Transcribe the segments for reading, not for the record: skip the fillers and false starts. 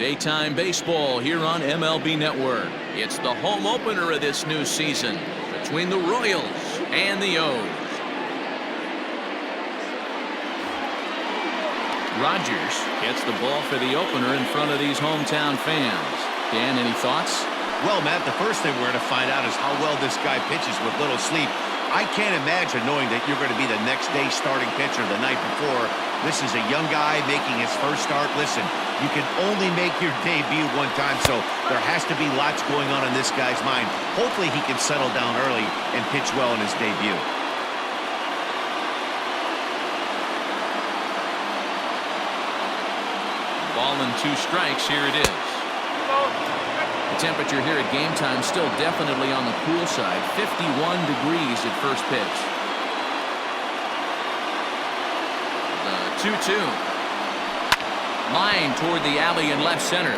Daytime baseball here on MLB Network. It's the home opener of this new season between the Royals and the O's. Rogers gets the ball for the opener in front of these hometown fans. Dan, any thoughts? Well, Matt, the first thing we're going to find out is how well this guy pitches with little sleep. I can't imagine knowing that you're going to be the next day's starting pitcher the night before. This is a young guy making his first start. Listen, you can only make your debut one time, so there has to be lots going on in this guy's mind. Hopefully he can settle down early and pitch well in his debut. Ball and 2 strikes. Here it is. The temperature here at game time still definitely on the cool side. 51 degrees at first pitch. The 2-2. Line toward the alley in left center.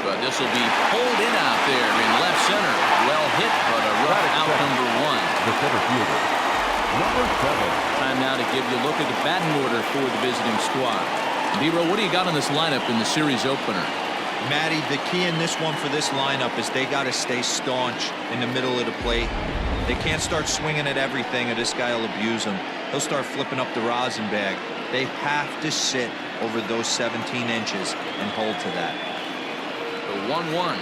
But this will be pulled in out there in left center. Well hit, but a rough out number 1. The center fielder, number 7. Time now to give you a look at the batting order for the visiting squad. Dero, what do you got on this lineup in the series opener? Matty, the key in this one for this lineup is they got to stay staunch in the middle of the plate. They can't start swinging at everything or this guy will abuse them. He'll start flipping up the rosin bag. They have to sit over those 17 inches and hold to that. The 1-1.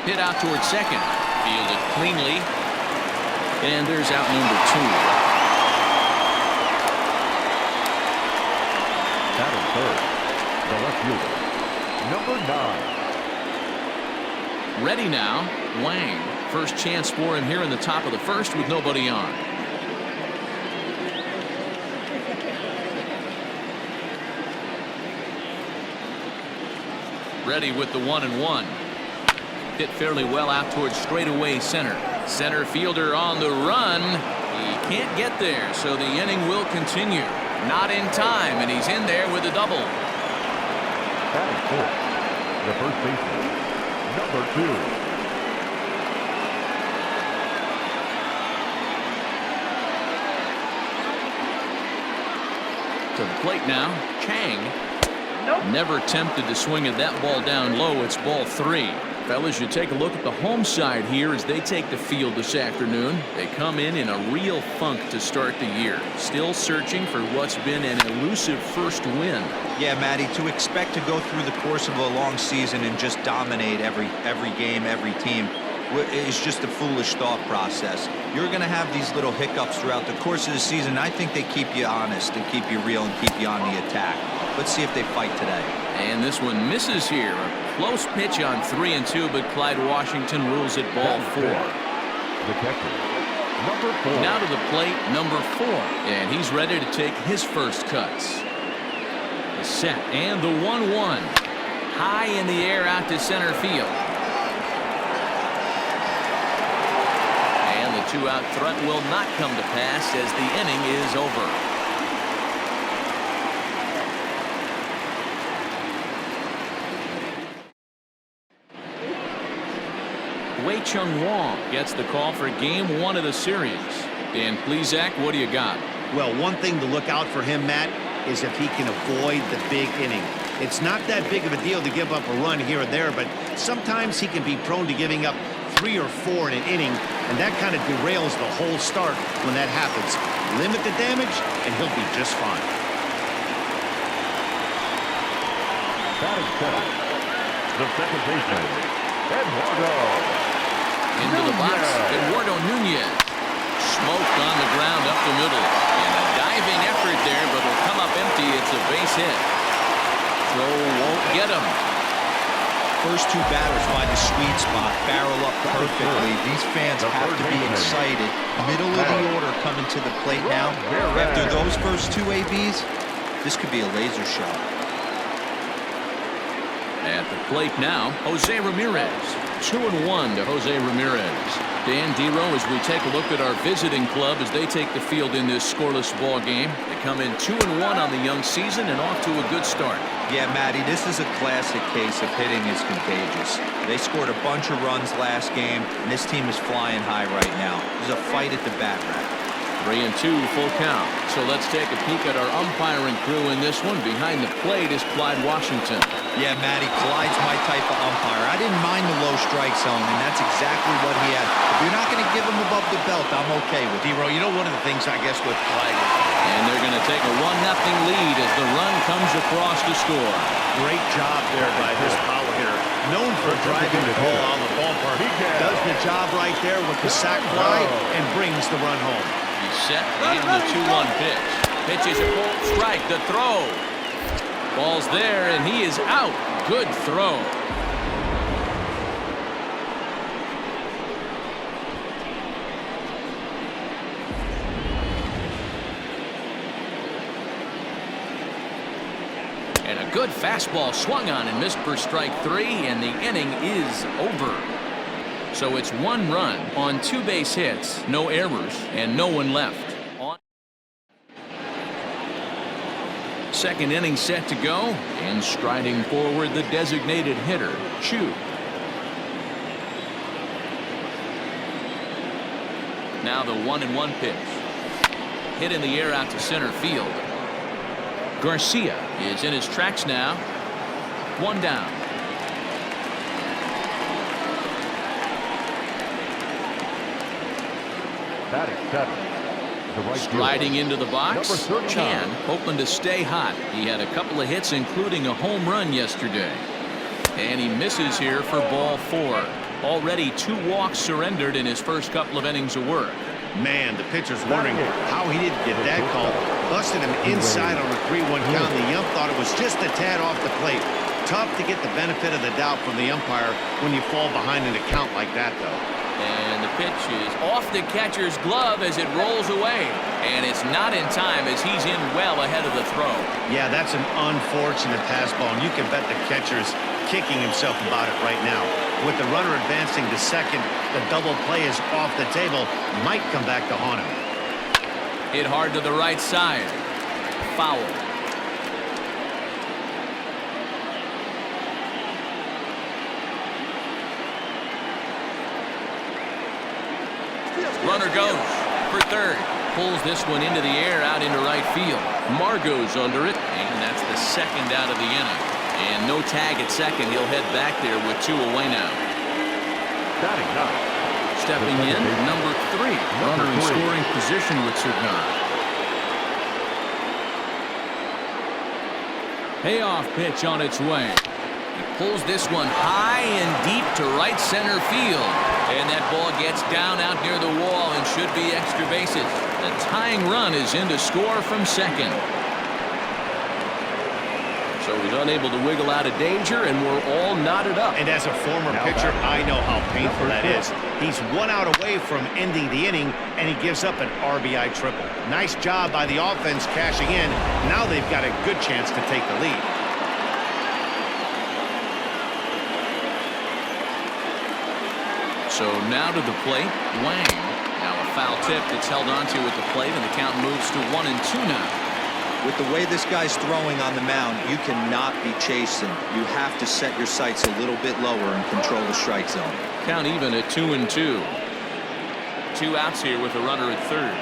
Hit out towards second. Fielded cleanly. And there's out number 2. Batting third, the left fielder, number 9. Ready now, Wang. First chance for him here in the top of the first with nobody on. Ready with the 1-1. Hit fairly well out towards straightaway center. Center fielder on the run. He can't get there, so the inning will continue. Not in time, and he's in there with a double. Batting fourth, the first baseman, number 2. To the plate now, Chang. Nope. Never tempted to swing at that ball down low. It's ball 3. Fellas, you take a look at the home side here as they take the field this afternoon. They come in a real funk to start the year. Still searching for what's been an elusive first win. Yeah, Matty, to expect to go through the course of a long season and just dominate every game, every team is just a foolish thought process. You're going to have these little hiccups throughout the course of the season. I think they keep you honest and keep you real and keep you on the attack. Let's see if they fight today. And this one misses here. A close pitch on 3-2, but Clyde Washington rules it ball 4. The catcher, number 4. Now to the plate, number 4. And he's ready to take his first cuts. The set and the 1-1. High in the air out to center field. And the 2-out threat will not come to pass as the inning is over. Wei-Chung Wong gets the call for game 1 of the series. Dan Plesac, what do you got? Well, one thing to look out for him, Matt, is if he can avoid the big inning. It's not that big of a deal to give up a run here or there, but sometimes he can be prone to giving up 3 or 4 in an inning, and that kind of derails the whole start when that happens. Limit the damage, and he'll be just fine. Batting seventh, the second baseman, Eduardo. Into the box, Eduardo Nunez. Smoked on the ground up the middle. And a diving effort there, but it'll come up empty. It's a base hit. Throw won't get him. First 2 batters find the sweet spot, barrel up perfectly. These fans have to be excited. Middle of the order coming to the plate now. After those first 2 ABs, this could be a laser shot. At the plate now, Jose Ramirez. 2-1 to Jose Ramirez. Dan Dero, as we take a look at our visiting club as they take the field in this scoreless ball game. They come in 2-1 on the young season and off to a good start. Yeah, Matty, this is a classic case of hitting is contagious. They scored a bunch of runs last game, and this team is flying high right now. There's a fight at the bat rack. 3-2 full count. So let's take a peek at our umpiring crew in this one. Behind the plate is Clyde Washington. Yeah, Matty, Clyde's my type of umpire. I didn't mind the low strike zone, and that's exactly what he had. If you're not going to give him above the belt, I'm okay with it. D-Row, you know one of the things, I guess, with Clyde. And they're going to take a 1-0 lead as the run comes across to score. Great job there by this power hitter. Known for driving the ball out of the ballpark. Does the job right there with the sac fly and brings the run home. He's set and the 2-1 pitch. Pitch is a full strike. The throw. Ball's there and he is out. Good throw. And a good fastball swung on and missed for strike 3, and the inning is over. So it's 1 run on 2 base hits, no errors, and no one left. Second inning set to go, and striding forward the designated hitter, Chu. Now the 1-1 pitch. Hit in the air out to center field. Garcia is in his tracks now. 1 down. Batting 7. The right Striding into the box, Number 39. Chan hoping to stay hot. He had a couple of hits, including a home run yesterday. And he misses here for ball 4. Already 2 walks surrendered in his first couple of innings of work. Man, the pitcher's wondering how he didn't get that call. Busted him inside on a 3-1 count. The ump thought it was just a tad off the plate. Tough to get the benefit of the doubt from the umpire when you fall behind in a count like that, though. And the pitch is off the catcher's glove as it rolls away. And it's not in time as he's in well ahead of the throw. Yeah, that's an unfortunate pass ball, and you can bet the catcher's kicking himself about it right now. With the runner advancing to second, the double play is off the table. Might come back to haunt him. Hit hard to the right side. Foul. Runner goes for third. Pulls this one into the air out into right field. Margot's under it, and that's the second out of the inning. And no tag at second. He'll head back there with 2 away now. Batting 9. Stepping in, number 3. Runner in scoring position with Cigar. Payoff pitch on its way. He pulls this one high and deep to right center field. And that ball gets down out near the wall and should be extra bases. The tying run is in to score from second. So he's unable to wiggle out of danger, and we're all knotted up. And as a former pitcher, I know how painful that is. He's 1 out away from ending the inning, and he gives up an RBI triple. Nice job by the offense cashing in. Now they've got a good chance to take the lead. So now to the plate, Wang. Now a foul tip that's held onto at the plate, and the count moves to 1-2 now. With the way this guy's throwing on the mound, you cannot be chasing. You have to set your sights a little bit lower and control the strike zone. Count even at 2-2. 2 outs here with a runner at third.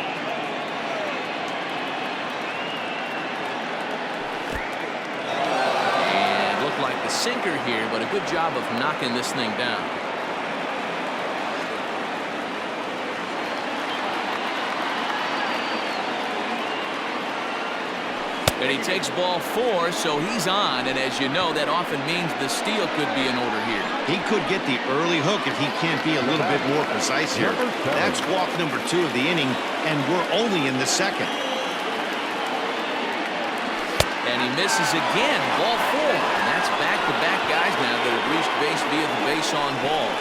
And looked like the sinker here, but a good job of knocking this thing down. And he takes ball 4, so he's on. And as you know, that often means the steal could be in order here. He could get the early hook if he can't be a little bit more precise here. That's walk number 2 of the inning, and we're only in the second. And he misses again. Ball 4. And that's back-to-back guys now that have reached base via the base on ball.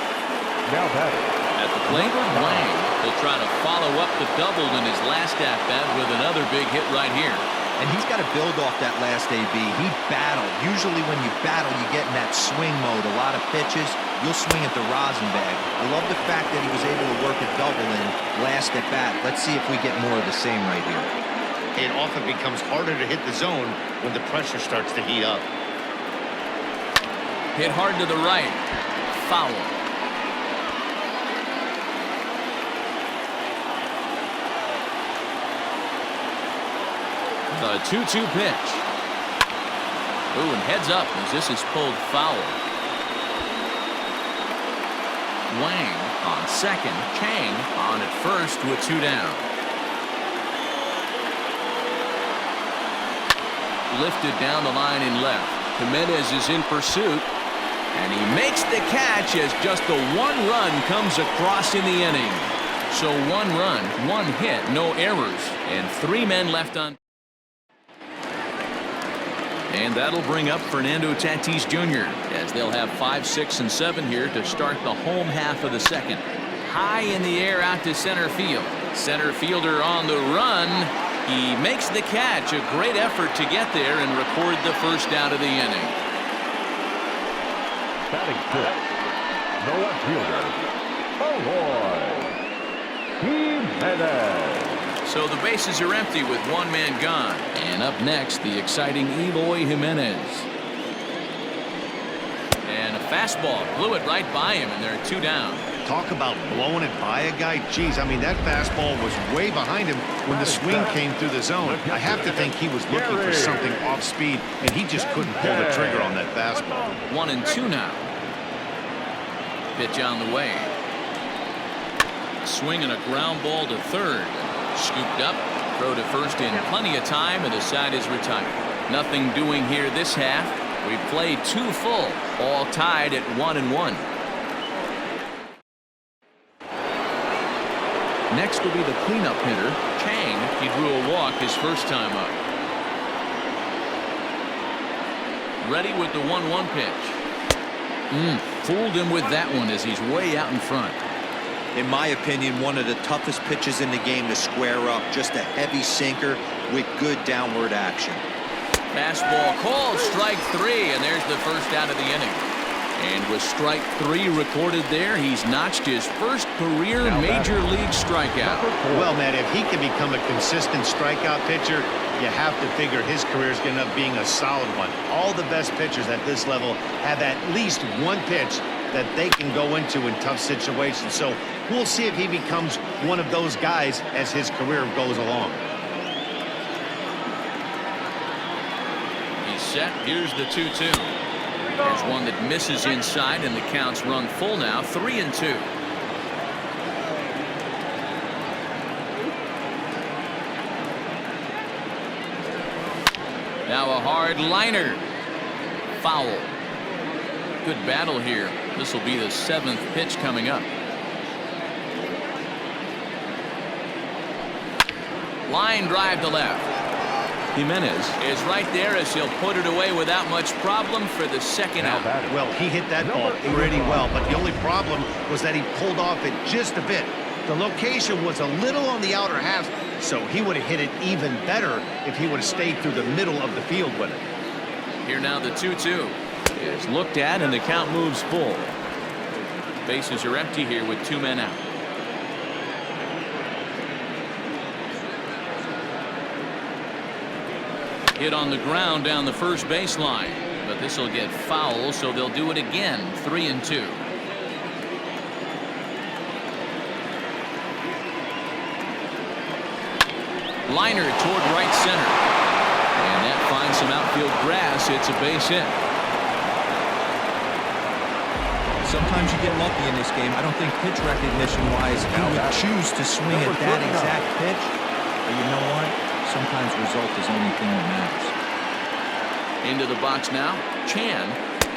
Now batting. At the plate, Wang will try to follow up the double in his last at-bat with another big hit right here. And he's got to build off that last AB. He battled. Usually when you battle, you get in that swing mode. A lot of pitches, you'll swing at the rosin bag. I love the fact that he was able to work a double in last at bat. Let's see if we get more of the same right here. It often becomes harder to hit the zone when the pressure starts to heat up. Hit hard to the right. Foul. The 2-2 pitch. Ooh, and heads up as this is pulled foul. Wang on second. Chang on at first with 2 down. Lifted down the line in left. Jimenez is in pursuit. And he makes the catch as just the 1 run comes across in the inning. So 1 run, 1 hit, no errors, and 3 men left on. And that'll bring up Fernando Tatis Jr. as they'll have 5, 6, and 7 here to start the home half of the second. High in the air out to center field. Center fielder on the run. He makes the catch. A great effort to get there and record the first out of the inning. Batting fifth, the left fielder, Jimenez. So the bases are empty with 1 man gone. And up next, the exciting Eloy Jimenez. And a fastball blew it right by him, and there are 2 down. Talk about blowing it by a guy. Geez, I mean, that fastball was way behind him when the swing came through the zone. I have to think he was looking for something off speed, and he just couldn't pull the trigger on that fastball. 1-2 now. Pitch on the way. Swing and a ground ball to third. Scooped up. Throw to first in plenty of time, and the side is retired. Nothing doing here this half. We played 2 full, all tied at 1-1. Next will be the cleanup hitter, Chang. He drew a walk his first time up. Ready with the 1-1 pitch. Fooled him with that one as he's way out in front. In my opinion, one of the toughest pitches in the game to square up. Just a heavy sinker with good downward action. Fastball called, strike 3, and there's the first out of the inning. And with strike 3 recorded there, he's notched his first career major league strikeout. Well, Matt, if he can become a consistent strikeout pitcher, you have to figure his career is going to end up being a solid one. All the best pitchers at this level have at least 1 pitch that they can go into in tough situations. So we'll see if he becomes one of those guys as his career goes along. He's set. Here's the 2-2. There's one that misses inside, and the count's run full now, 3-2. Now a hard liner. Foul. Good battle here. This will be the 7th pitch coming up. Line drive to left. Jimenez is right there as he'll put it away without much problem for the second out. Well, he hit that ball pretty well, but the only problem was that he pulled off it just a bit. The location was a little on the outer half, so he would have hit it even better if he would have stayed through the middle of the field with it. Here now the 2-2 is looked at, and the count moves full. Bases are empty here with 2 men out. Hit on the ground down the first baseline, but this will get foul, so they'll do it again. 3-2. Liner toward right center, and that finds some outfield grass. It's a base hit. Sometimes you get lucky in this game. I don't think pitch recognition wise he would choose to swing at that exact pitch, but you know what? Sometimes result is the only thing that matters. Into the box now, Chan,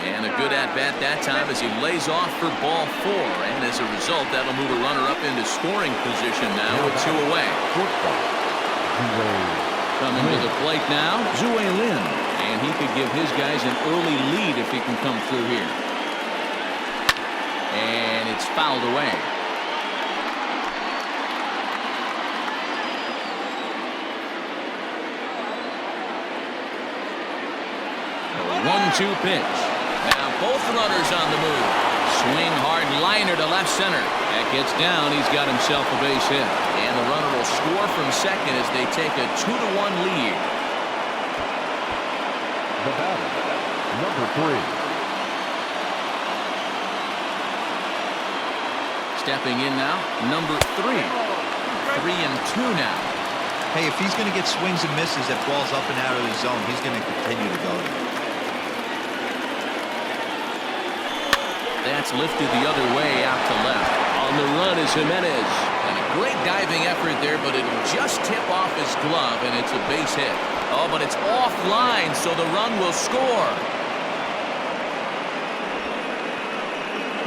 and a good at-bat that time as he lays off for ball 4, and as a result, that'll move a runner up into scoring position now with 2 away. Coming to the plate now, Zue Lin, and he could give his guys an early lead if he can come through here. And it's fouled away. A 1-2 pitch. Now both runners on the move. Swing hard liner to left center. That gets down. He's got himself a base hit. And the runner will score from second as they take a 2-1 lead. The batter, number 3. Stepping in now, number 3. 3-2 now. hey, if he's going to get swings and misses at balls up and out of the zone, he's going to continue to go there. That's lifted the other way out to left. On the run is Jimenez. And a great diving effort there, but it'll just tip off his glove, and it's a base hit. Oh, but it's offline, so the run will score.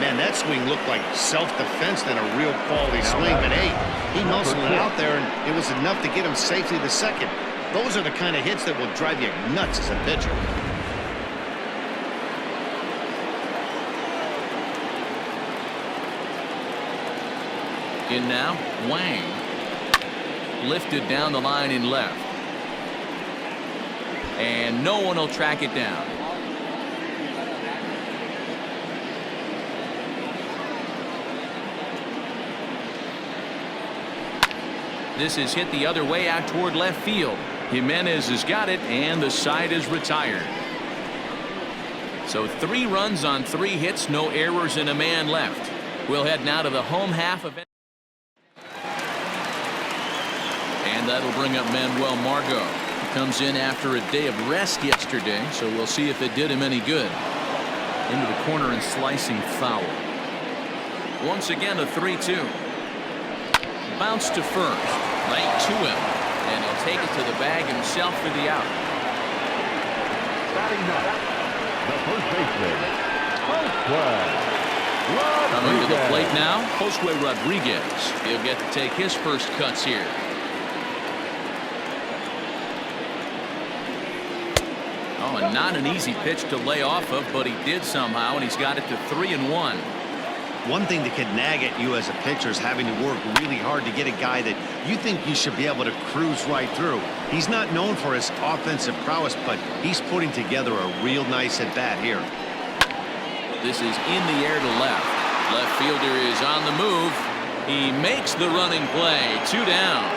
Man, that swing looked like self-defense than a real quality swing. But, hey, he muscled it out there, and it was enough to get him safely to second. Those are the kind of hits that will drive you nuts as a pitcher. In now, Wang. Lifted down the line in left. And no one will track it down. This is hit the other way out toward left field. Jimenez has got it, and the side is retired. So 3 runs on 3 hits, no errors, and a man left. We'll head now to the home half of it. And that'll bring up Manuel Margot. He comes in after a day of rest yesterday, so we'll see if it did him any good. Into the corner and slicing foul. Once again, a 3-2. Bounce to first, right to him, and he'll take it to the bag himself for the out. Batting up, the first baseman, Josue Coming to the Rodriguez. plate now, Josue Rodriguez. He'll get to take his first cuts here. Oh, and not an easy pitch to lay off of, but he did somehow, and he's got it to 3-1. One thing that could nag at you as a pitcher is having to work really hard to get a guy that you think you should be able to cruise right through. He's not known for his offensive prowess, but he's putting together a real nice at-bat here. This is in the air to left. Left fielder is on the move. He makes the running play. 2 down.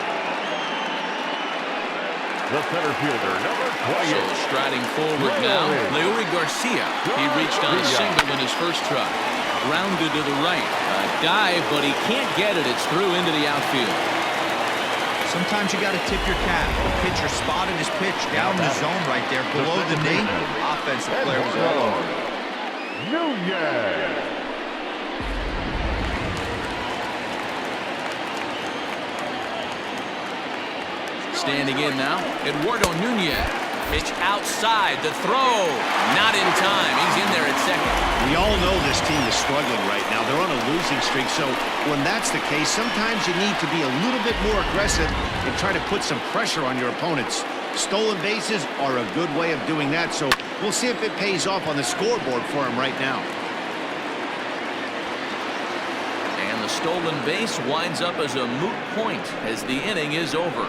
The center fielder, number 28. So striding forward now, Leury Garcia. He reached on a single in his first try. Grounded to the right. A dive, but he can't get it. It's through into the outfield. Sometimes you got to tip your cap. The pitcher spotted his pitch down the zone right there, below the knee. Offensive player was all over. Nunez. Standing in now, Eduardo Nunez. Pitch outside, the throw. Not in time. He's in there at second. We all know this team is struggling right now. They're on a losing streak, so when that's the case, sometimes you need to be a little bit more aggressive and try to put some pressure on your opponents. Stolen bases are a good way of doing that, so we'll see if it pays off on the scoreboard for him right now. And the stolen base winds up as a moot point as the inning is over.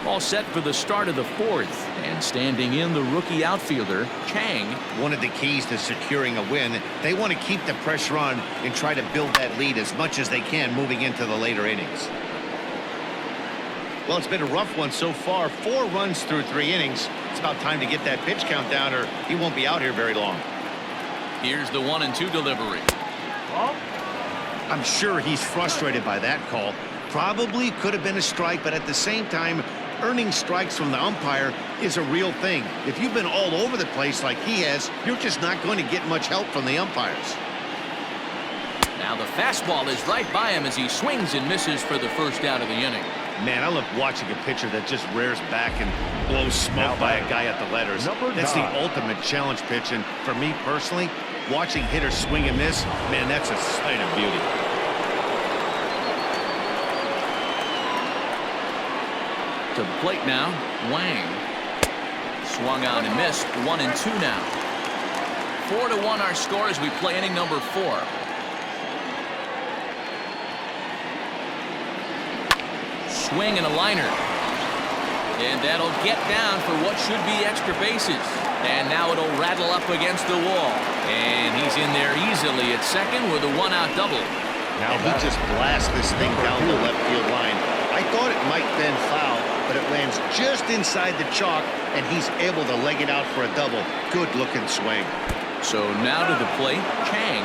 All set for the start of the 4th, and standing in the rookie outfielder, Chang. One of the keys to securing a win, they want to keep the pressure on and try to build that lead as much as they can moving into the later innings. Well, it's been a rough one so far. 4 runs through 3 innings. It's about time to get that pitch count down, or he won't be out here very long. Here's the 1-2 delivery. I'm sure he's frustrated by that call. Probably could have been a strike, but at the same time, earning strikes from the umpire is a real thing. If you've been all over the place like he has, you're just not going to get much help from the umpires. Now the fastball is right by him as he swings and misses for the first out of the inning. Man, I love watching a pitcher that just rears back and blows smoke by a guy at the letters. That's the ultimate challenge pitch, and for me personally, watching hitters swing and miss, man, that's a sight of beauty. To the plate now, Wang. Swung on and missed. 1-2 now. 4-1 our score as we play inning number 4. Swing and a liner. And that'll get down for what should be extra bases. And now it'll rattle up against the wall. And he's in there easily at second with a 1-out double. Now he just blasts this thing down the left field line. I thought it might bend foul, but it lands just inside the chalk, and he's able to leg it out for a double. Good-looking swing. So now to the plate, Chang.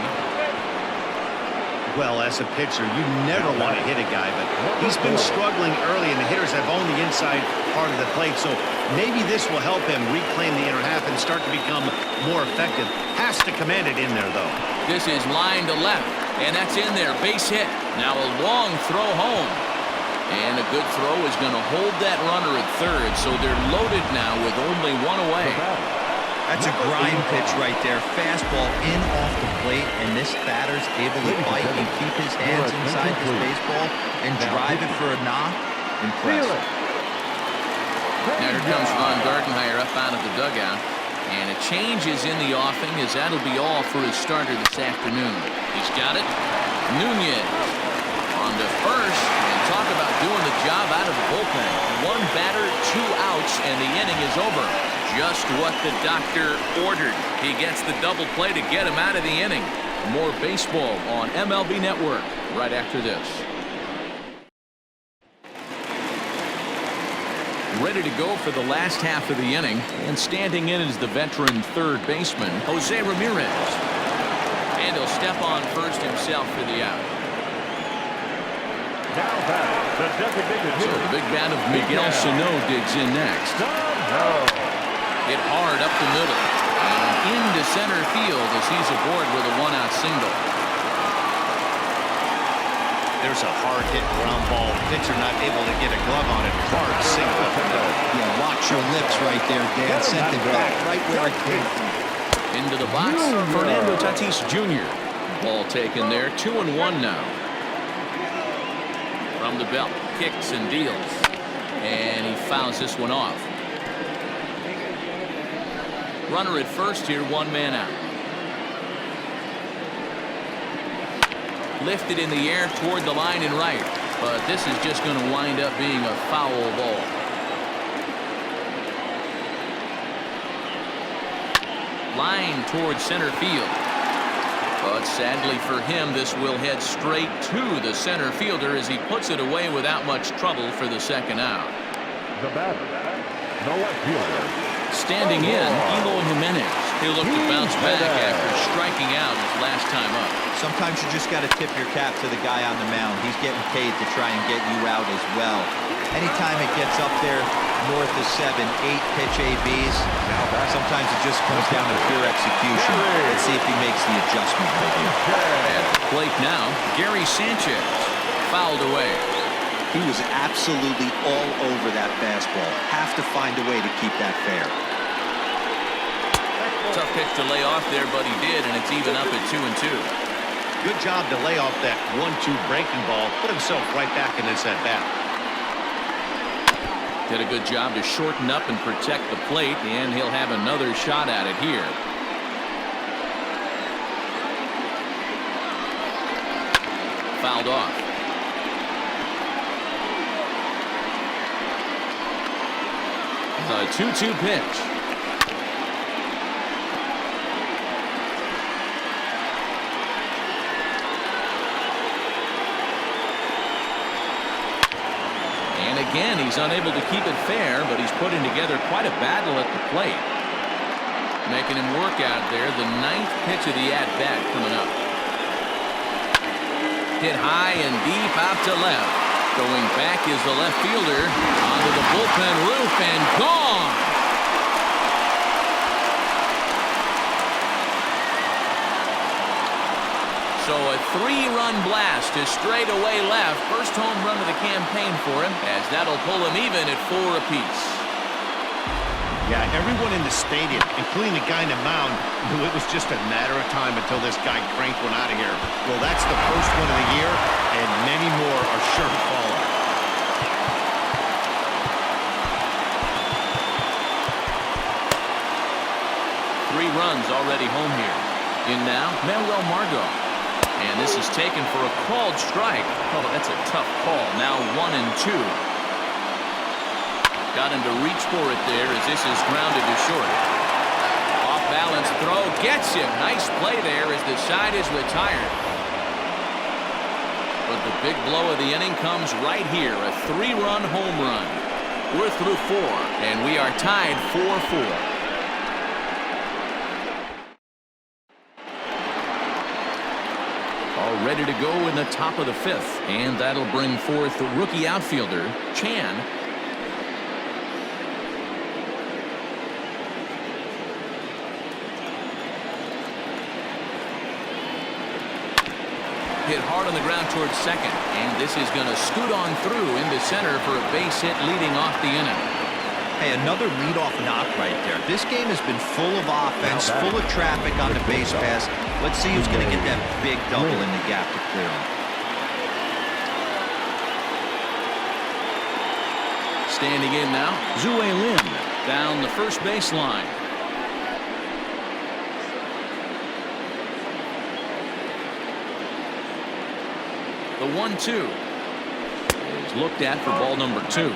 Well, as a pitcher, you never want to hit a guy, but he's been struggling early, and the hitters have owned the inside part of the plate, so maybe this will help him reclaim the inner half and start to become more effective. Has to command it in there, though. This is line to left, and that's in there. Base hit. Now a long throw home. And a good throw is going to hold that runner at third, so they're loaded now with only one away. That's a grind pitch right there. Fastball in off the plate, and this batter's able to bite and keep his hands inside this baseball and drive it for a knock. Impressive. Now here comes Ron Gardenhire up out of the dugout. And a change is in the offing, as that'll be all for his starter this afternoon. He's got it. Nunez on to first. And talk about doing the job out of the bullpen. One batter, 2 outs, and the inning is over. Just what the doctor ordered. He gets the double play to get him out of the inning. More baseball on MLB Network right after this. Ready to go for the last half of the inning, and standing in is the veteran third baseman, Jose Ramirez. And he'll step on first himself for the out. Now back, the designated So hitter. the big bat of Miguel Sano digs in next. Hit hard up the middle and into center field as he's aboard with a 1-out single. There's a hard-hit ground ball. Pitcher not able to get a glove on it. Hard single up and go. Yeah, watch your lips right there, Dan. Sent it back right where it came from. Into the box, Fernando Tatis Jr. Ball taken there, 2-1 now. From the belt, kicks and deals. And he fouls this one off. Runner at first here, 1 man out. Lifted in the air toward the line and right, but this is just going to wind up being a foul ball. Line toward center field, but sadly for him, this will head straight to the center fielder as he puts it away without much trouble for the second out. The batter, the left fielder. Standing in, Eloy Jimenez. He'll look to bounce back after striking out his last time up. Sometimes you just got to tip your cap to the guy on the mound. He's getting paid to try and get you out as well. Anytime it gets up there north of 7, 8 pitch ABs, sometimes it just comes down to pure execution. Let's see if he makes the adjustment. At the plate now, Gary Sanchez fouled away. He was absolutely all over that fastball. Have to find a way to keep that fair. Tough pitch to lay off there, but he did, and it's even up at 2-2. Good job to lay off that 1-2 breaking ball. Put himself right back in this at-bat. Did a good job to shorten up and protect the plate, and he'll have another shot at it here. Fouled off. The 2-2 pitch. And again, he's unable to keep it fair, but he's putting together quite a battle at the plate. Making him work out there. The 9th pitch of the at-bat coming up. Hit high and deep out to left. Going back is the left fielder onto the bullpen roof and gone. So a 3-run blast to straightaway left. First home run of the campaign for him, as that'll pull him even at 4 apiece. Yeah, everyone in the stadium, including the guy in the mound, knew it was just a matter of time until this guy cranked one out of here. Well, that's the first one of the year, and many more are sure to follow. Three runs already home here. In now, Manuel Margot. And this is taken for a called strike. Oh, that's a tough call. Now 1-2. Got him to reach for it there as this is grounded to short. Off balance throw gets him. Nice play there as the side is retired. But the big blow of the inning comes right here. A 3-run home run. We're through 4, and we are tied 4-4. All ready to go in the top of the 5th, and that'll bring forth the rookie outfielder, Chan. Hit hard on the ground towards second, and this is going to scoot on through into center for a base hit leading off the inning. Hey, another leadoff knock right there. This game has been full of offense, full of traffic on the base pass. Let's see who's going to get that big double in the gap to clear him. Standing in now, Zue Lin down the first baseline. The 1-2 is looked at for ball number 2.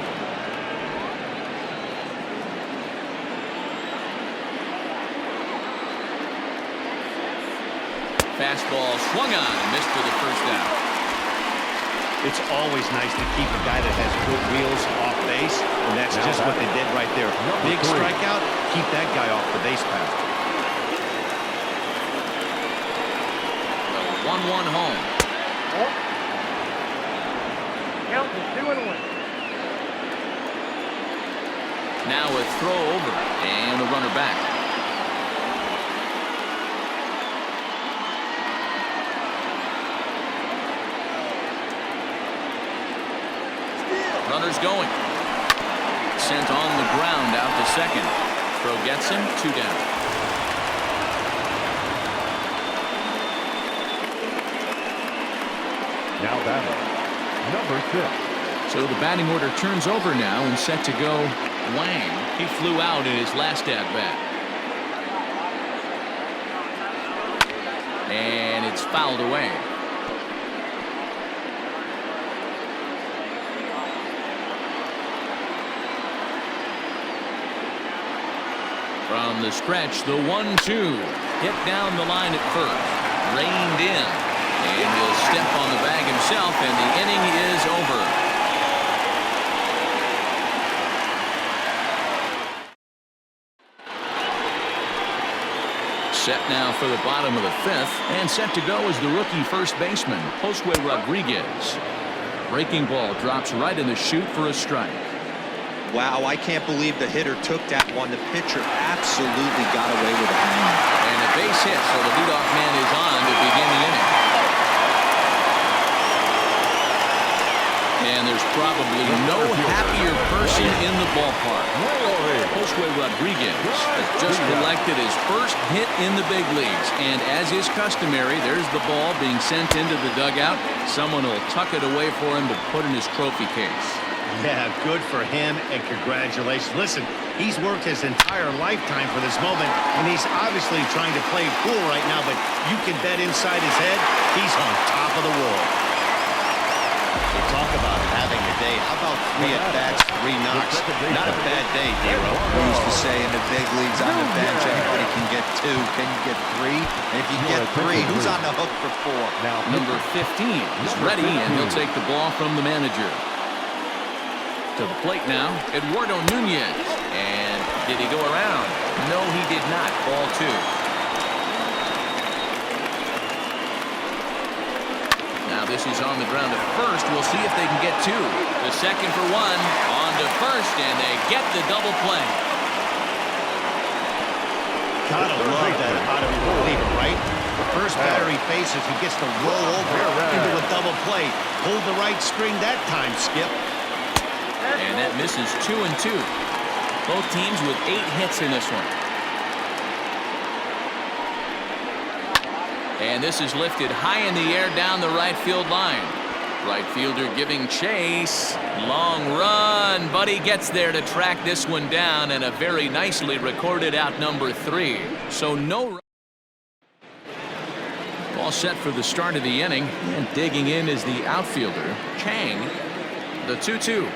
Fastball swung on and missed for the first out. It's always nice to keep a guy that has good wheels off base, and that's just what they did right there. Big strikeout, keep that guy off the base path. The 1-1 home. Count is 2-1. Now a throw over and a runner back. Runner's going. Sent on the ground out to second. Throw gets him, 2 down. Now batting, number 6. So the batting order turns over now and set to go Wang. He flew out in his last at-bat. And it's fouled away. From the stretch, the 1-2 hit down the line at first, reined in, and he'll step on the bag himself, and the inning is over. Set now for the bottom of the 5th, and set to go is the rookie first baseman, Josue Rodriguez. Breaking ball drops right in the chute for a strike. Wow, I can't believe the hitter took that one. The pitcher absolutely got away with a hang. And a base hit, so the leadoff man is on to begin the inning. And there's probably no happier person in the ballpark. Josue Rodriguez has just collected his first hit in the big leagues. And as is customary, there's the ball being sent into the dugout. Someone will tuck it away for him to put in his trophy case. Yeah, good for him, and congratulations. Listen, he's worked his entire lifetime for this moment, and he's obviously trying to play cool right now, but you can bet inside his head, he's on top of the world. So talk about having a day. How about 3 at-bats, 3 knocks? Not a bad day, Dero. We used to say in the big leagues on the bench, anybody can get 2. Can you get 3? And if you get 3, who's on the hook for 4? Now Number 15 is ready, and he'll take the ball from the manager. To the plate now, Eduardo Nunez. And did he go around? No, he did not. Ball 2. Now this is on the ground at first. We'll see if they can get 2. The second for 1. On to first, and they get the double play. Gotta love that out of your reliever, right? The first batter he faces, he gets to roll over into a double play. Hold the right string that time, Skip. And that misses 2-2. Both teams with 8 hits in this one. And this is lifted high in the air down the right field line. Right fielder giving chase. Long run, but he gets there to track this one down, and a very nicely recorded out number 3. So no. All set for the start of the inning, and digging in is the outfielder, Chang. The 2-2.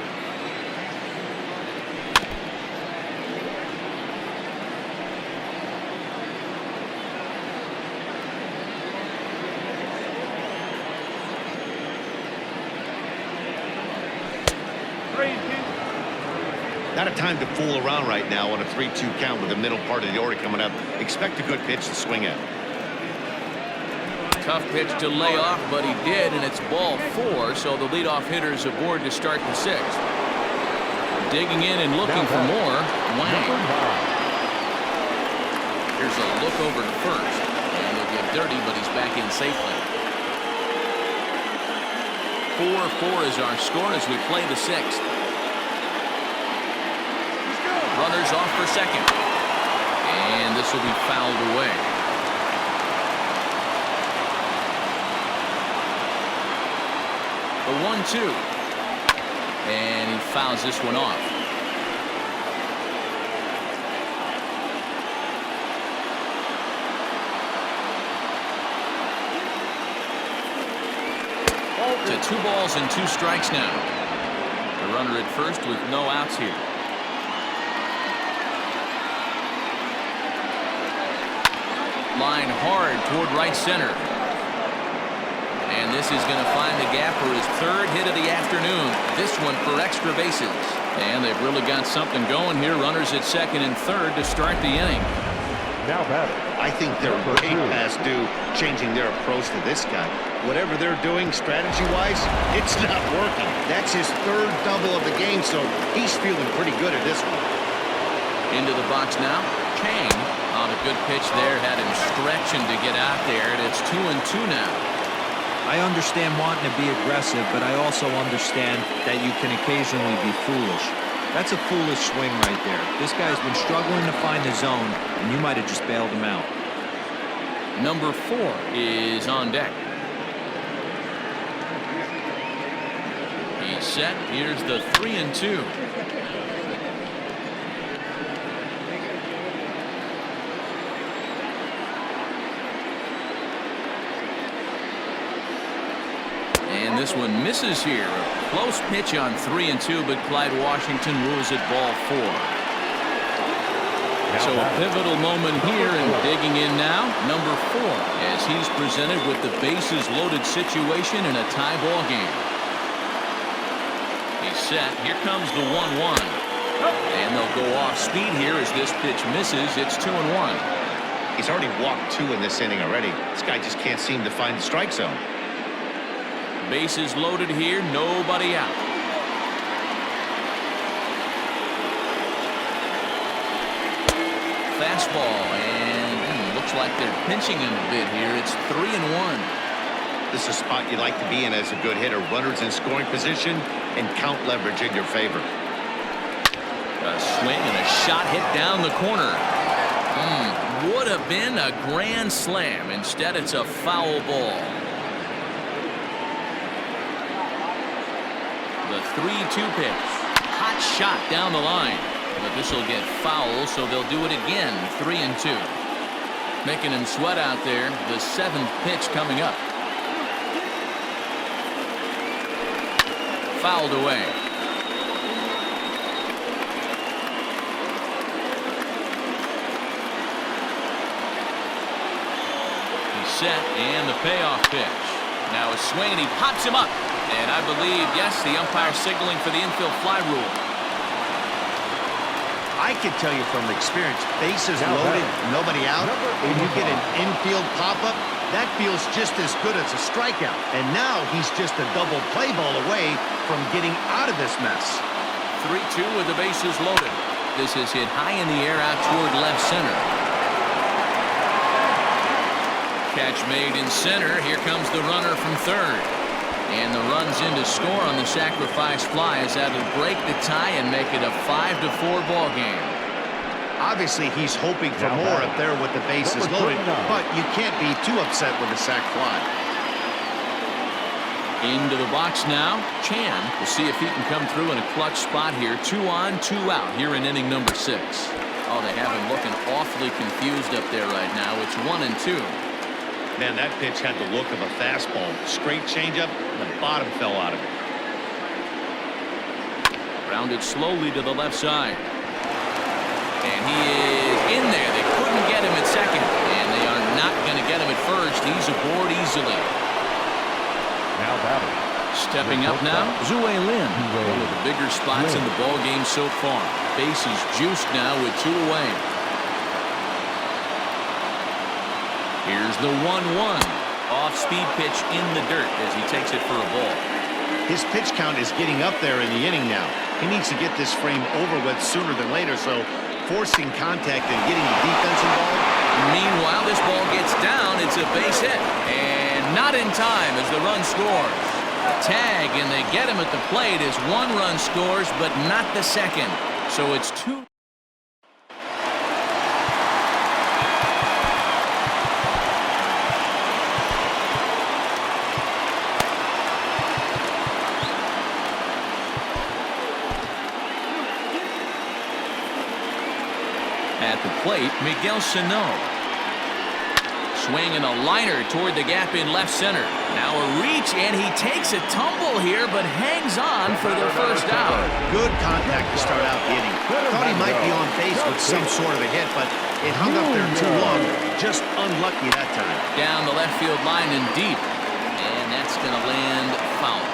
Out of time to fool around right now on a 3-2 count with the middle part of the order coming up. Expect a good pitch to swing at. Tough pitch to lay off, but he did, and it's ball 4, so the leadoff hitter is aboard to start the 6th. Digging in and looking for more, Wang. Here's a look over to first, and he'll get dirty, but he's back in safely. 4-4 is our score as we play the 6th. Runners off for second, and this will be fouled away. The 1-2, and he fouls this one off. To 2 balls and 2 strikes now. The runner at first with no outs here. Line hard toward right center. And this is going to find the gap for his 3rd hit of the afternoon. This one for extra bases. And they've really got something going here. Runners at 2nd and 3rd to start the inning. Now batting. I think they're way past due changing their approach to this guy. Whatever they're doing strategy-wise, it's not working. That's his 3rd double of the game, so he's feeling pretty good at this one. Into the box now. Chang on a good pitch there. Had him stretching to get out there, and it's 2-2 now. I understand wanting to be aggressive, but I also understand that you can occasionally be foolish. That's a foolish swing right there. This guy's been struggling to find the zone, and you might have just bailed him out. Number 4 is on deck. He's set. Here's the 3-2. And this one misses here. A close pitch on 3-2, but Clyde Washington rules it ball 4. So a pivotal moment here, and digging in now, number 4, as he's presented with the bases loaded situation in a tie ball game. He's set. Here comes the 1-1. And they'll go off speed here as this pitch misses. It's 2-1. He's already walked 2 in this inning already. This guy just can't seem to find the strike zone. Bases loaded here, nobody out. Fastball, and looks like they're pinching him a bit here. It's 3-1. This is a spot you like to be in as a good hitter. Runners in scoring position and count leverage in your favor. A swing and a shot hit down the corner. Would have been a grand slam. Instead, it's a foul ball. The 3-2 pitch. Hot shot down the line. But this will get foul, so they'll do it again. 3-2. Making him sweat out there. The 7th pitch coming up. Fouled away. He's set, and the payoff pitch. Now a swing, and he pops him up. And I believe, yes, the umpire signaling for the infield fly rule. I can tell you from experience, bases loaded, nobody out, and you get an infield pop-up, that feels just as good as a strikeout. And now he's just a double play ball away from getting out of this mess. 3-2 with the bases loaded. This is hit high in the air out toward left center. Catch made in center. Here comes the runner from 3rd. And the runs in to score on the sacrifice fly as that'll break the tie and make it a 5-4 ball game. Obviously, he's hoping for more up there with the bases loaded, but you can't be too upset with a sac fly. Into the box now. Chan will see if he can come through in a clutch spot here. 2 on, 2 out here in inning number 6. Oh, they have him looking awfully confused up there right now. It's 1-2. Man, that pitch had the look of a fastball. Straight changeup, and the bottom fell out of it. Rounded slowly to the left side. And he is in there. They couldn't get him at second, and they are not going to get him at first. He's aboard easily. Now batting. Stepping up now, Lin. One of the bigger spots in the ball game so far. Base is juiced now with 2 away. Here's the 1-1. Off-speed pitch in the dirt as he takes it for a ball. His pitch count is getting up there in the inning now. He needs to get this frame over with sooner than later, so forcing contact and getting the defense involved. Meanwhile, this ball gets down. It's a base hit. And not in time as the run scores. Tag, and they get him at the plate as 1 run scores, but not the second. So it's 2. At the plate, Miguel Sano. Swinging a liner toward the gap in left center. Now a reach, and he takes a tumble here, but hangs on for the first out. Good contact to start out the inning. Thought he might be on base with some sort of a hit, but it hung up there too long. Just unlucky that time. Down the left field line and deep. And that's going to land foul.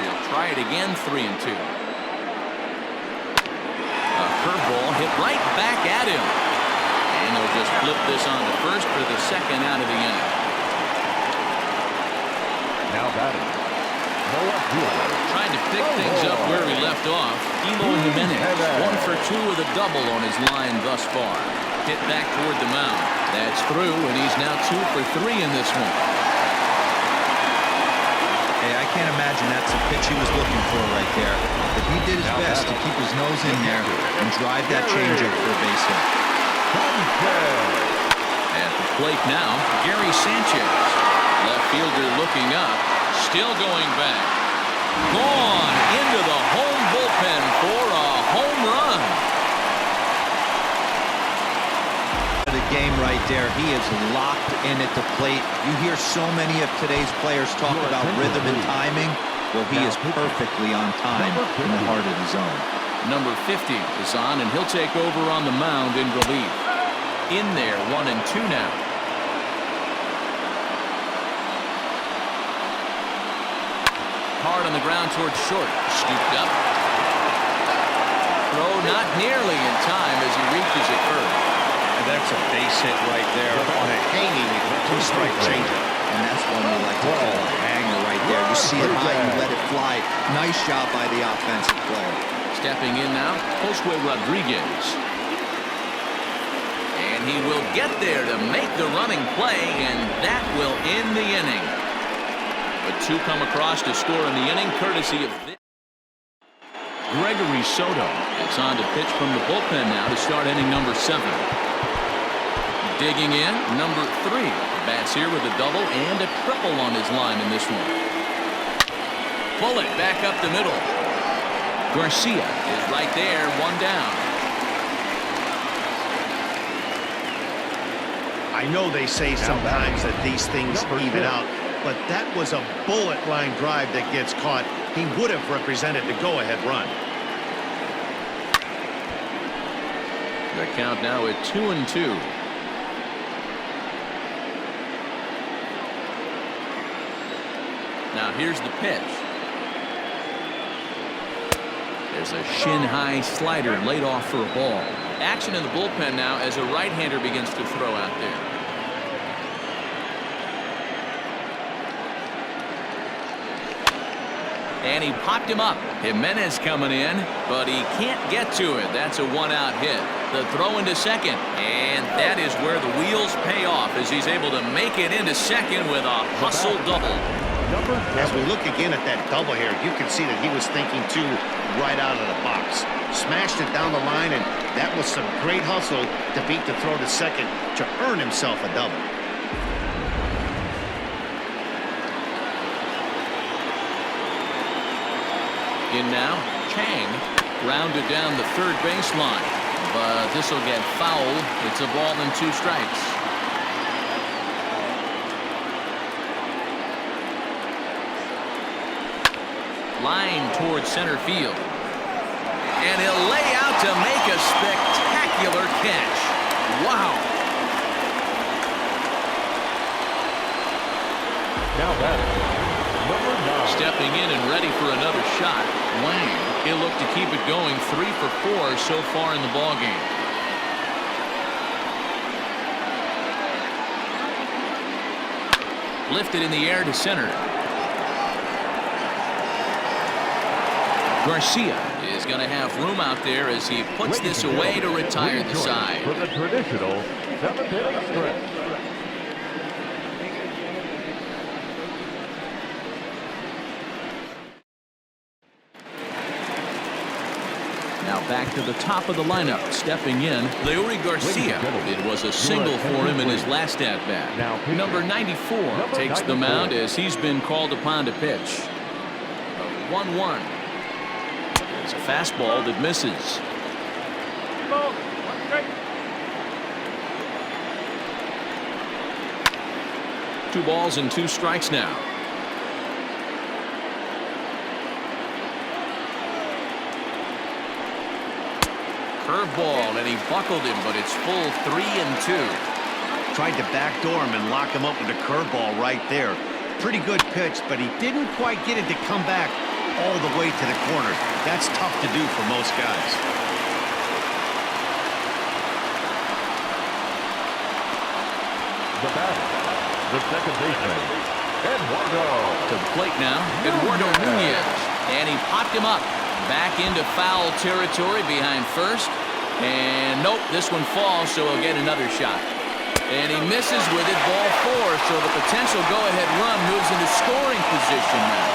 He'll try it again, 3-2. A curveball hit right back at him. And they'll just flip this on to first for the second out of the inning. Now batting, Trying to pick things up where he left off. Eloy Jimenez, 1 for 2 with a double on his line thus far. Hit back toward the mound. That's through, and he's now 2 for 3 in this one. Hey, I can't imagine that's the pitch he was looking for right there. But he did his best to keep his nose in there and drive that changeup for a base hit. At the plate now, Gary Sanchez. Left fielder looking up, still going back. Gone into the home bullpen for a home run. The game right there. He is locked in at the plate. You hear so many of today's players talk about rhythm and timing. Well, he is perfectly on time in the heart of the zone. Number 50 is on, and he'll take over on the mound in relief. In there, 1-2 now. Hard on the ground towards short. Scooped up. Throw not nearly in time as he reaches it first. And that's a base hit right there on a hanging 2-strike changeup. And that's one we like to call a hanger right there. You see it high, you let it fly. Nice job by the offensive player. Stepping in now, Josue Rodriguez. And he will get there to make the running play, and that will end the inning. But 2 come across to score in the inning, courtesy of this. Gregory Soto is on to pitch from the bullpen now to start inning number 7. Digging in, number 3. Bats here with a double and a triple on his line in this one. Bullet back up the middle. Garcia is right there, 1 down. I know they say sometimes that these things even out, but that was a bullet line drive that gets caught. He would have represented the go-ahead run. The count now at 2-2. Now here's the pitch. There's a shin-high slider laid off for a ball. Action in the bullpen now as a right-hander begins to throw out there. And he popped him up. Jimenez coming in, but he can't get to it. That's a 1-out hit. The throw into second, and that is where the wheels pay off as he's able to make it into second with a hustle double. As we look again at that double here, you can see that he was thinking too right out of the box. Smashed it down the line, and that was some great hustle to beat the throw to second to earn himself a double. In now, Chang rounded down the third baseline, but this will get fouled. It's a ball and 2 strikes. Line towards center field. And he'll lay out to make a spectacular catch. Wow. Now batting, number standing in and ready for another shot. Wang, he'll look to keep it going. 3 for 4 so far in the ballgame. Lifted in the air to center. Garcia is going to have room out there as he puts this away to retire the side. For the traditional 7th-inning stretch. Now back to the top of the lineup. Stepping in, Leury Garcia. It was a single for him in his last at-bat. Number 94 takes the mound as he's been called upon to pitch. 1-1. It's a fastball that misses. 2 balls and 2 strikes now. Curveball, and he buckled him, but it's full 3-2. Tried to backdoor him and lock him up with a curveball right there. Pretty good pitch, but he didn't quite get it to come back all the way to the corner. That's tough to do for most guys. The batter, the second baseman, Eduardo. To the plate now, Eduardo Nunez, and he popped him up. Back into foul territory behind first. And nope, this one falls, so he'll get another shot. And he misses with it, ball 4, so the potential go-ahead run moves into scoring position now.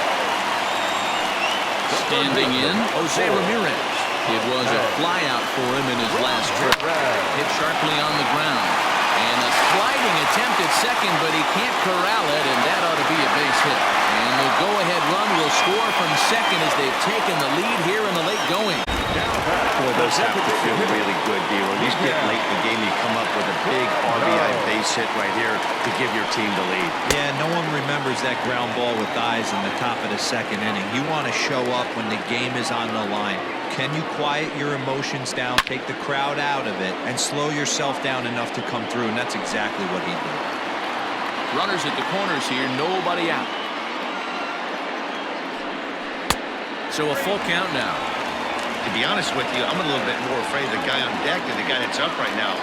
Standing in, Jose Ramirez. It was a flyout for him in his last trip. Hit sharply on the ground. And a sliding attempt at second, but he can't corral it, and that ought to be a base hit. And the go-ahead run will score from second as they've taken the lead here in the late going. Boy, those have to feel really good, D. At least get late in the game, you come up with a big RBI base hit right here to give your team the lead. Yeah, no one remembers that ground ball with eyes in the top of the second inning. You want to show up when the game is on the line. Can you quiet your emotions down, take the crowd out of it, and slow yourself down enough to come through? And that's exactly what he did. Runners at the corners here, nobody out. So a full count now. To be honest with you, I'm a little bit more afraid of the guy on deck than the guy that's up right now.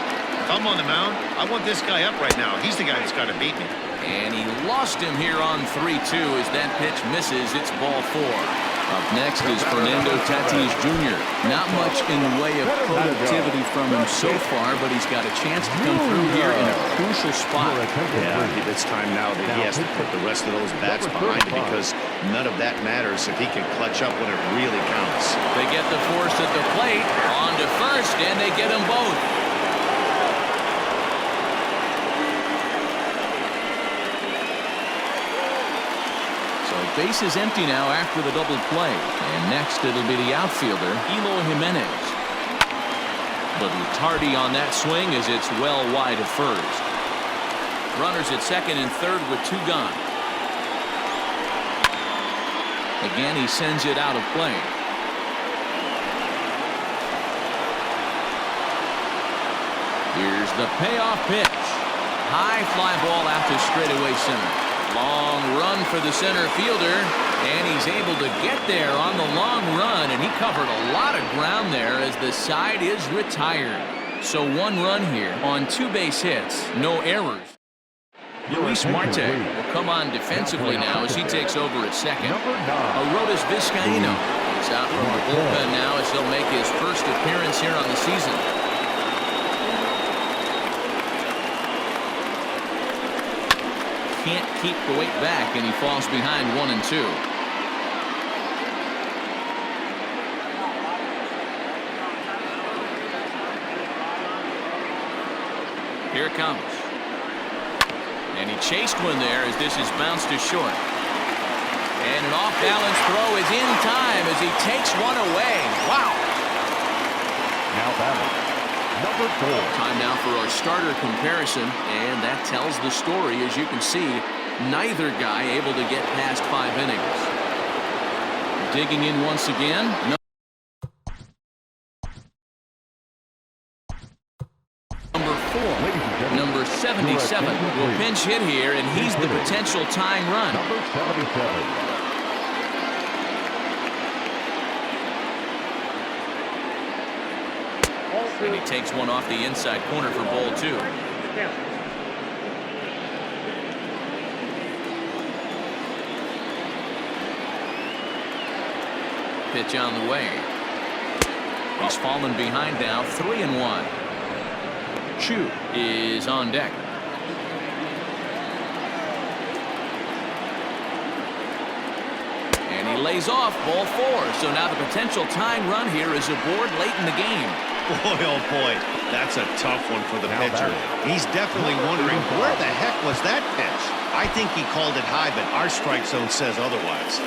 If I'm on the mound, I want this guy up right now. He's the guy that's got to beat me. And he lost him here on 3-2 as that pitch misses. It's ball 4. Up next is Fernando Tatis Jr. Not much in the way of productivity from him so far, but he's got a chance to come through here in a crucial spot. Yeah, it's time now that he has to put the rest of those bats behind him because none of that matters if he can clutch up when it really counts. They get the force at the plate, on to first, and they get them both. Base is empty now after the double play. And next it'll be the outfielder, Eloy Jimenez. Little tardy on that swing as it's well wide of first. Runners at second and third with 2 gone. Again, he sends it out of play. Here's the payoff pitch. High fly ball out to straightaway center. Long run for the center fielder, and he's able to get there on the long run, and he covered a lot of ground there as the side is retired. So 1 run here on 2 base hits, no errors. Luis Marte will come on defensively now as he takes over at second. Arodys Vizcaíno is out from the bullpen now as he'll make his first appearance here on the season. Can't keep the weight back, and he falls behind 1-2. Here it comes. And he chased one there as this is bounced to short. And an off-balance throw is in time as he takes one away. Wow. Now batting, number 4. Time now for our starter comparison, and that tells the story. As you can see, neither guy able to get past 5 innings. Digging in once again. Number 4, number 77 will pinch hit here, and he's the potential tying run. Number 77. And he takes one off the inside corner for ball 2. Count. Pitch on the way. He's fallen behind now, 3-1. Chu is on deck. And he lays off, ball 4. So now the potential tying run here is aboard late in the game. Boy, oh boy, that's a tough one for the pitcher. He's definitely wondering, where the heck was that pitch? I think he called it high, but our strike zone says otherwise.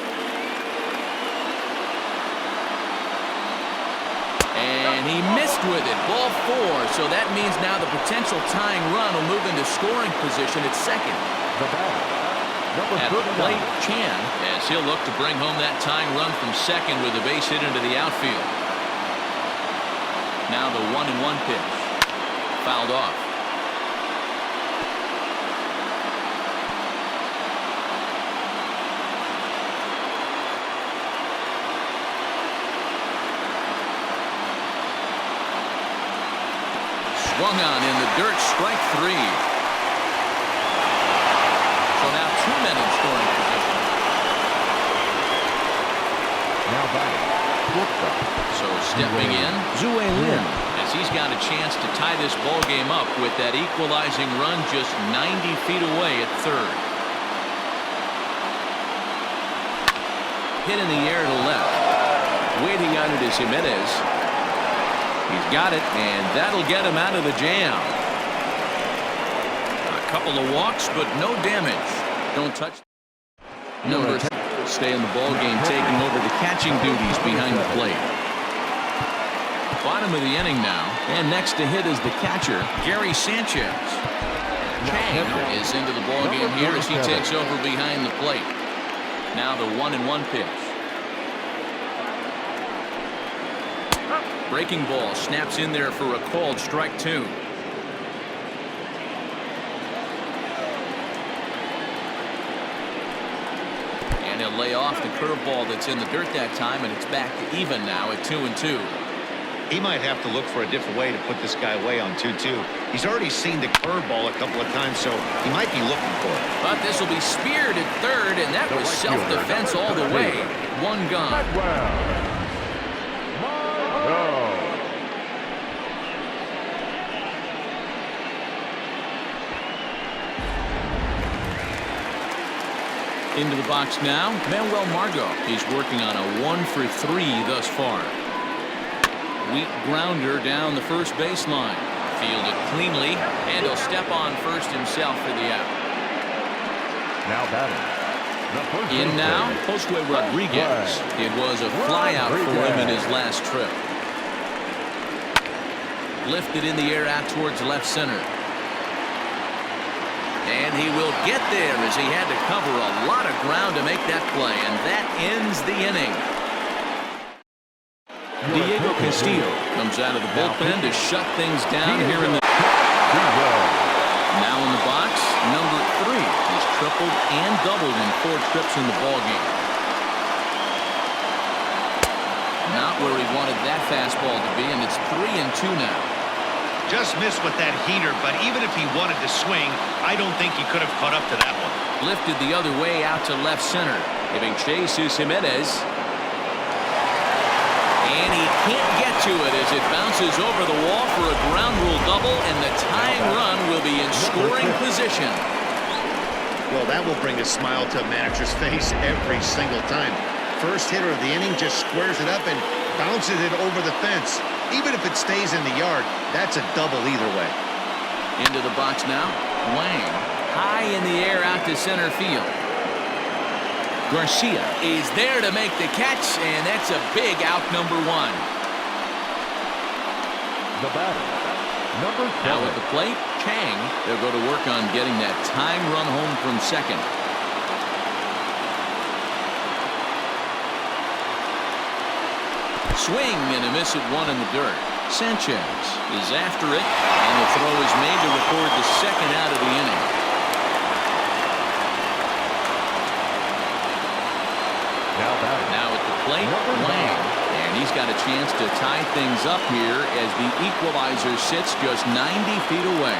And he missed with it, ball 4. So that means now the potential tying run will move into scoring position at second. The batter, number At the 39. plate, Chan, as he'll look to bring home that tying run from second with a base hit into the outfield. Now the 1-1 pitch. Fouled off. Swung on in the dirt, strike 3. So now 2 men in scoring position. Now batting, shortstop. So stepping in, Zue Lin, as he's got a chance to tie this ball game up with that equalizing run just 90 feet away at third. Hit in the air to left. Waiting on it is Jimenez. He's got it, and that'll get him out of the jam. A couple of walks, but no damage. Don't touch. Number 10 will stay in the ball game, taking over the catching duties behind the plate. Bottom of the inning now, and next to hit is the catcher, Gary Sanchez. Chang is into the ball game here as he takes over behind the plate. Now the 1-1 pitch. Breaking ball snaps in there for a called strike 2. And he'll lay off the curveball that's in the dirt that time, and it's back to even now at 2-2. He might have to look for a different way to put this guy away on 2-2. He's already seen the curveball a couple of times, so he might be looking for it. But this will be speared at third, and that was self-defense all the way. One gone. Into the box now, Manuel Margot. He's working on a 1-for-3 thus far. Weak grounder down the first baseline. Fielded cleanly, and he'll step on first himself for the out. Now batting. In now, Josue Rodriguez. It was a flyout for him in his last trip. Lifted in the air out towards left center. And he will get there as he had to cover a lot of ground to make that play, and that ends the inning. Diego Castillo comes out of the bullpen to shut things down here in the... Now in the box, number 3. He's tripled and doubled in 4 trips in the ballgame. Not where he wanted that fastball to be, and it's 3-2 now. Just missed with that heater, but even if he wanted to swing, I don't think he could have caught up to that one. Lifted the other way out to left center. Giving chase is Jimenez. And he can't get to it as it bounces over the wall for a ground rule double, and the tying run will be in scoring position. Well, that will bring a smile to a manager's face every single time. First hitter of the inning just squares it up and bounces it over the fence. Even if it stays in the yard, that's a double either way. Into the box now, Wang. High in the air out to center field. Garcia is there to make the catch, and that's a big out, number 1. The batter, number 7. Now at the plate, Chang. They'll go to work on getting that tying run home from second. Swing and a miss at 1 in the dirt. Sanchez is after it, and the throw is made to record the second out of the inning. Now at the plate, Wang. And And he's got a chance to tie things up here as the equalizer sits just 90 feet away.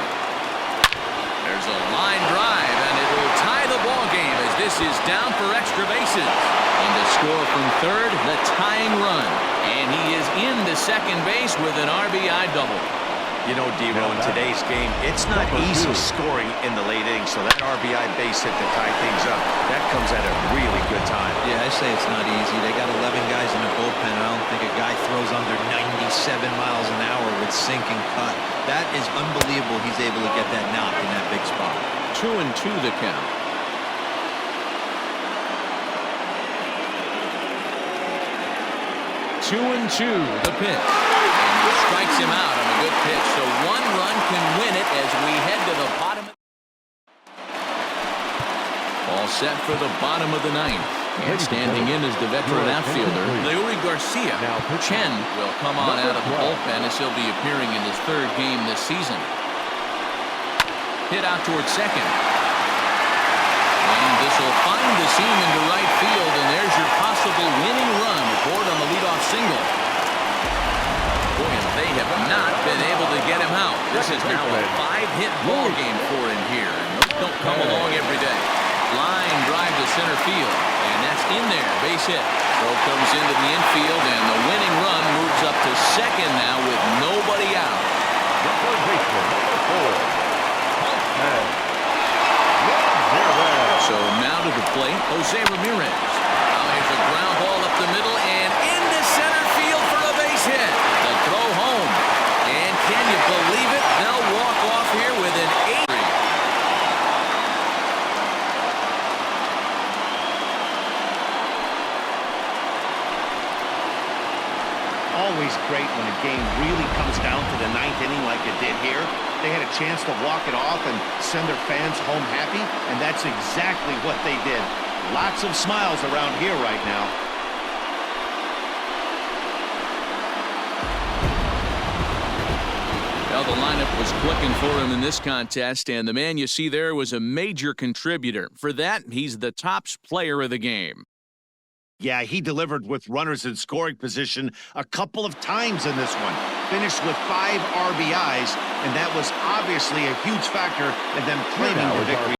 There's a line drive, and it will tie the ball game as this is down for extra bases. And to score from third, the tying run. And he is into second base with an RBI double. You know, D-Ro, in today's game, it's not easy scoring in the late innings, so that RBI base hit to tie things up, that comes at a really good time. Yeah, I say it's not easy. They got 11 guys in the bullpen. I don't think a guy throws under 97 miles an hour with sinking cut. That is unbelievable he's able to get that knock in that big spot. 2-2 the count. 2-2 the pitch. And he strikes him out on a good pitch. So one run can win it as we head to the bottom. All set for the bottom of the ninth. And standing in is the veteran outfielder, Leury Garcia. Chen will come on out of the bullpen as he'll be appearing in his third game this season. Hit out towards second. And this will find the seam into right field, and there's your possible winning run aboard on the leadoff single. Boy, and they have not been able to get him out. This is now a 5-hit ball game for him here, and those don't come along every day. Line drive to center field, and that's in there, base hit. Throw comes into the infield, and the winning run moves up to second now with nobody out. So now to the plate, Jose Ramirez. Now there's a ground ball up the middle and into center field for a base hit. The throw home. And can you believe it? They'll walk off here with an 8. Always great when a game really comes down to the ninth inning like it did here. They had a chance to walk it off and send their fans home happy, and that's exactly what they did. Lots of smiles around here right now. Well, the lineup was clicking for him in this contest, and the man you see there was a major contributor. For that, he's the top player of the game. Yeah, he delivered with runners in scoring position a couple of times in this one. Finished with 5 RBIs, and that was obviously a huge factor in them claiming the victory.